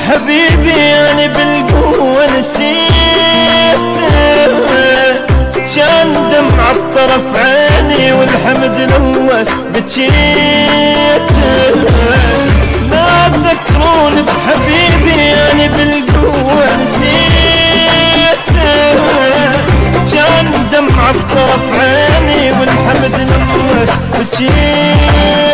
حبيبي أنا بالقوة نسيته، كان دمع بطرف عيني والحمد لله بجيته. ما تذكرون بحبيبي أنا بالقوة نسيته، كان دمع بطرف عيني والحمد لله بجيته.